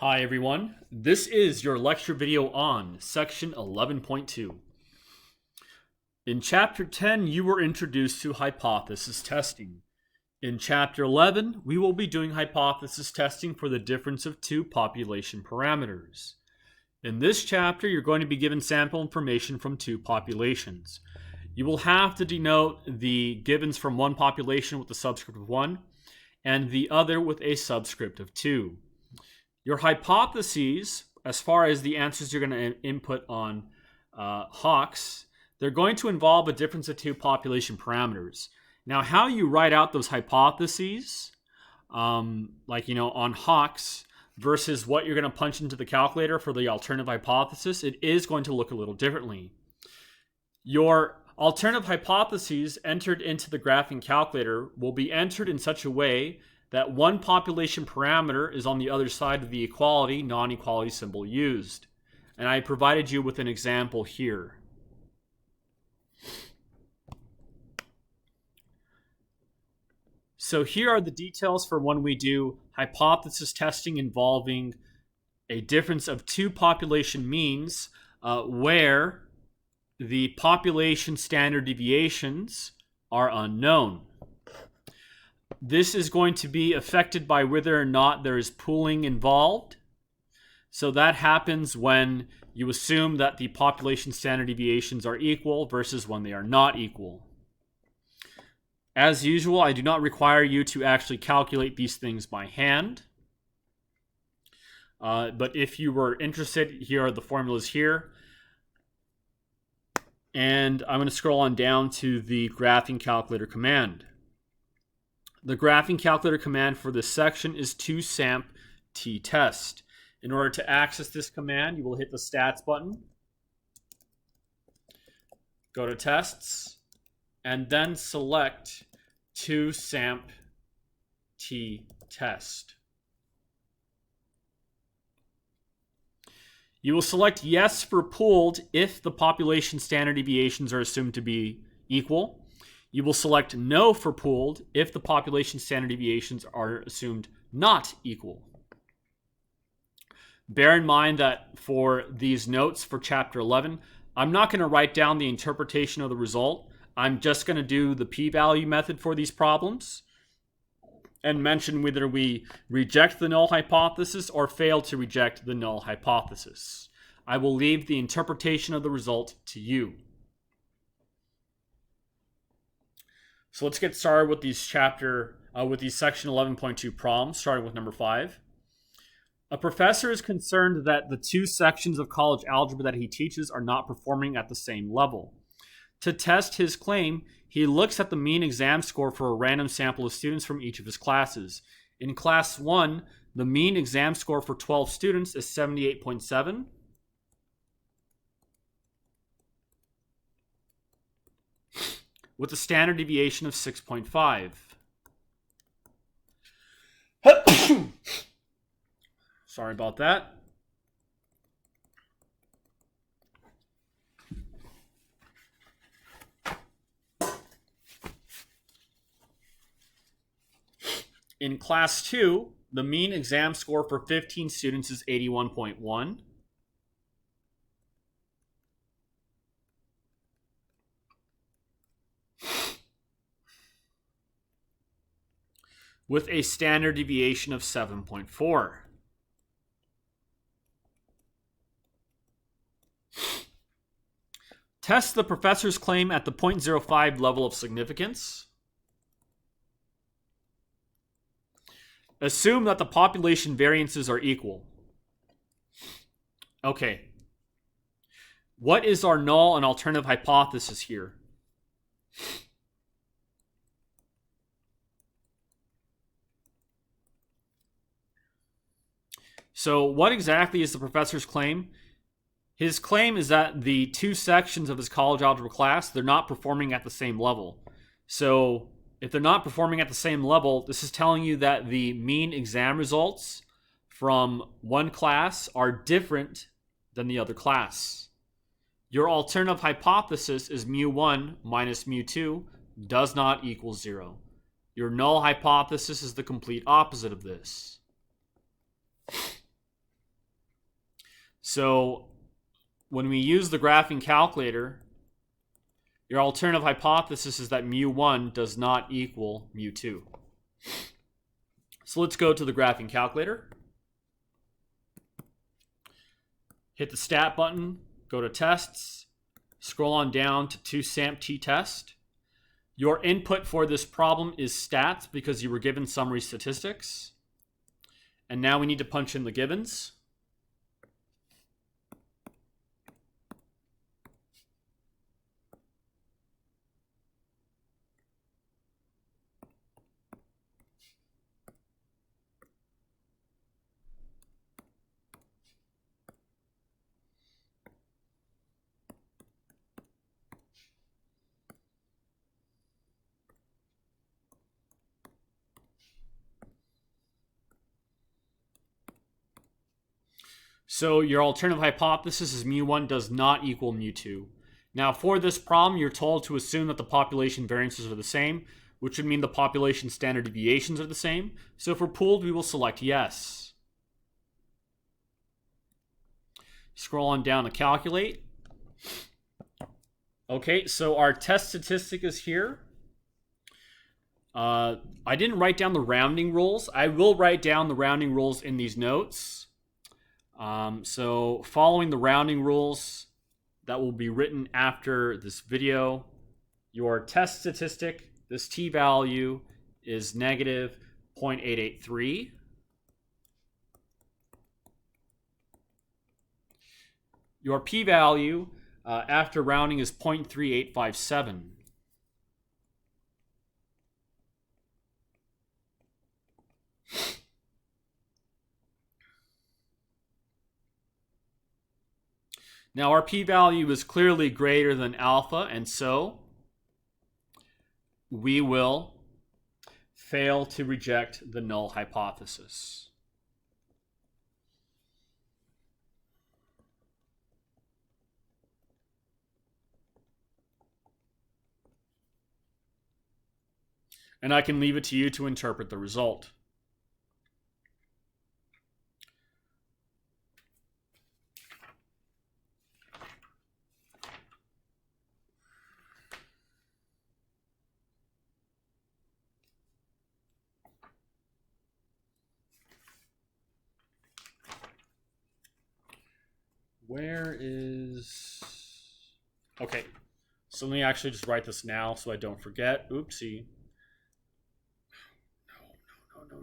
Hi everyone, this is your lecture video on section 11.2. In chapter 10, you were introduced to hypothesis testing. In chapter 11, we will be doing hypothesis testing for the difference of two population parameters. In this chapter, you're going to be given sample information from two populations. You will have to denote the givens from one population with a subscript of 1 and the other with a subscript of 2. Your hypotheses, as far as the answers you're going to input on Hawks, they're going to involve a difference of two population parameters. Now, how you write out those hypotheses, on Hawks, versus what you're going to punch into the calculator for the alternative hypothesis, it is going to look a little differently. Your alternative hypotheses entered into the graphing calculator will be entered in such a way that one population parameter is on the other side of the equality, non-equality symbol used. And I provided you with an example here. So here are the details for when we do hypothesis testing involving a difference of two population means where the population standard deviations are unknown. This is going to be affected by whether or not there is pooling involved. So that happens when you assume that the population standard deviations are equal versus when they are not equal. As usual, I do not require you to actually calculate these things by hand. But if you were interested, here are the formulas here. And I'm going to scroll on down to the graphing calculator command. The graphing calculator command for this section is toSampTtest. In order to access this command, you will hit the stats button, go to tests, and then select toSampTtest. You will select yes for pooled if the population standard deviations are assumed to be equal. You will select no for pooled if the population standard deviations are assumed not equal. Bear in mind that for these notes for chapter 11, I'm not going to write down the interpretation of the result. I'm just going to do the p-value method for these problems and mention whether we reject the null hypothesis or fail to reject the null hypothesis. I will leave the interpretation of the result to you. So let's get started with these section 11.2 problems, starting with number 5. A professor is concerned that the two sections of college algebra that he teaches are not performing at the same level. To test his claim, he looks at the mean exam score for a random sample of students from each of his classes. In class 1, the mean exam score for 12 students is 78.7. with a standard deviation of 6.5. Sorry about that. In class 2, the mean exam score for 15 students is 81.1. with a standard deviation of 7.4. Test the professor's claim at the 0.05 level of significance. Assume that the population variances are equal. Okay. What is our null and alternative hypothesis here? So what exactly is the professor's claim? His claim is that the two sections of his college algebra class, they're not performing at the same level. So if they're not performing at the same level, this is telling you that the mean exam results from one class are different than the other class. Your alternative hypothesis is mu1 minus mu2 does not equal 0. Your null hypothesis is the complete opposite of this. So when we use the graphing calculator, your alternative hypothesis is that mu1 does not equal mu2. So let's go to the graphing calculator. Hit the stat button, go to tests, scroll on down to 2SAMP-T-test. Your input for this problem is stats because you were given summary statistics. And now we need to punch in the givens. So your alternative hypothesis is mu1 does not equal mu2. Now for this problem, you're told to assume that the population variances are the same, which would mean the population standard deviations are the same. So if we're pooled, we will select yes. Scroll on down to calculate. Okay, so our test statistic is here. I didn't write down the rounding rules. I will write down the rounding rules in these notes. So following the rounding rules that will be written after this video, your test statistic, this t-value is negative 0.883. Your p-value after rounding is 0.3857. Now our p-value is clearly greater than alpha, and so we will fail to reject the null hypothesis. And I can leave it to you to interpret the result. Where is... Okay, so let me actually just write this now so I don't forget. Oopsie.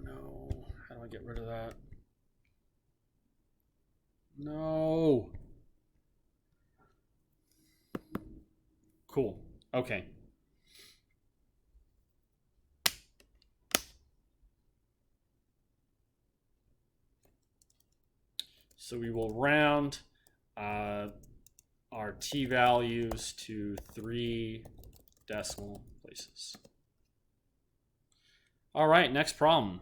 No. How do I get rid of that? No. Cool. Okay. So we will round our t-values to 3 decimal places. All right, next problem.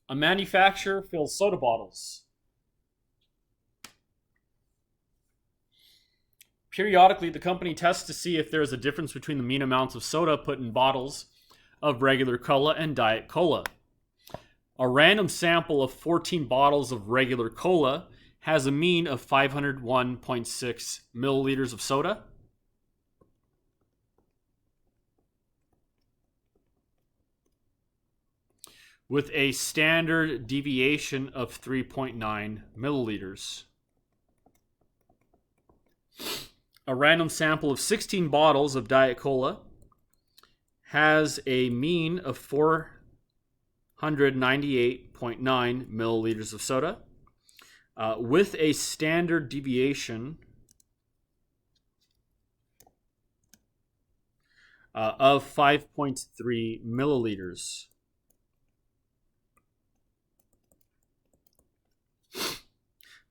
A manufacturer fills soda bottles. Periodically, the company tests to see if there is a difference between the mean amounts of soda put in bottles of regular cola and diet cola. A random sample of 14 bottles of regular cola has a mean of 501.6 milliliters of soda. With a standard deviation of 3.9 milliliters. A random sample of 16 bottles of Diet Cola has a mean of 498.9 milliliters of soda, with a standard deviation of 5.3 milliliters.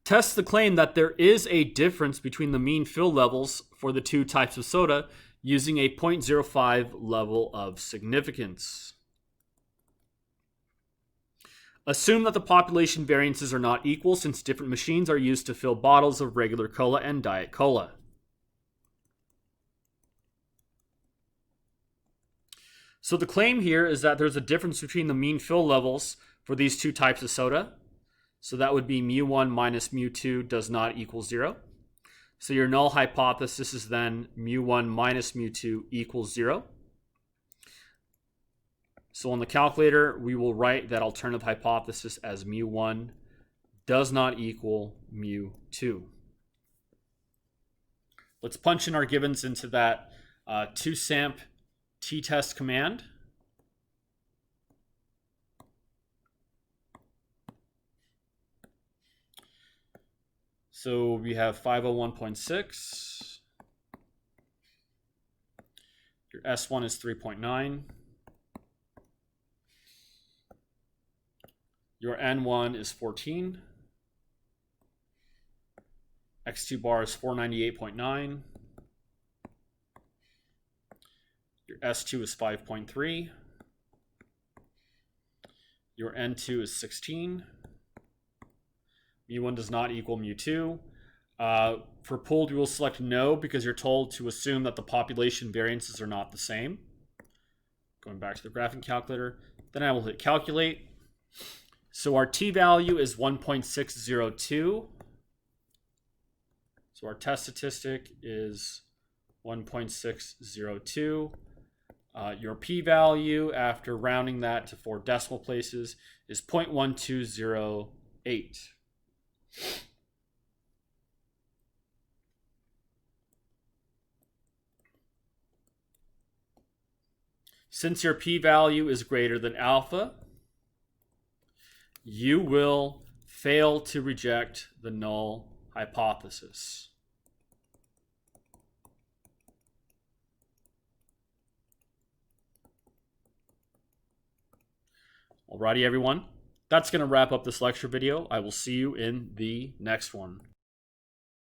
Test the claim that there is a difference between the mean fill levels for the two types of soda using a 0.05 level of significance. Assume that the population variances are not equal since different machines are used to fill bottles of regular cola and Diet Cola. So the claim here is that there's a difference between the mean fill levels for these two types of soda. So that would be mu1 minus mu2 does not equal 0. So your null hypothesis is then mu1 minus mu2 equals 0. So on the calculator, we will write that alternative hypothesis as mu1 does not equal mu2. Let's punch in our givens into that 2samp t-test command. So we have 501.6. Your S1 is 3.9. Your N1 is 14. X2 bar is 498.9. Your S2 is 5.3. Your N2 is 16. mu1 does not equal mu2. For pooled, we will select no because you're told to assume that the population variances are not the same. Going back to the graphing calculator. Then I will hit calculate. So our t-value is 1.602. So our test statistic is 1.602. Your p-value, after rounding that to 4 decimal places, is 0.1208. Since your p-value is greater than alpha, you will fail to reject the null hypothesis. Alrighty, everyone. That's going to wrap up this lecture video. I will see you in the next one.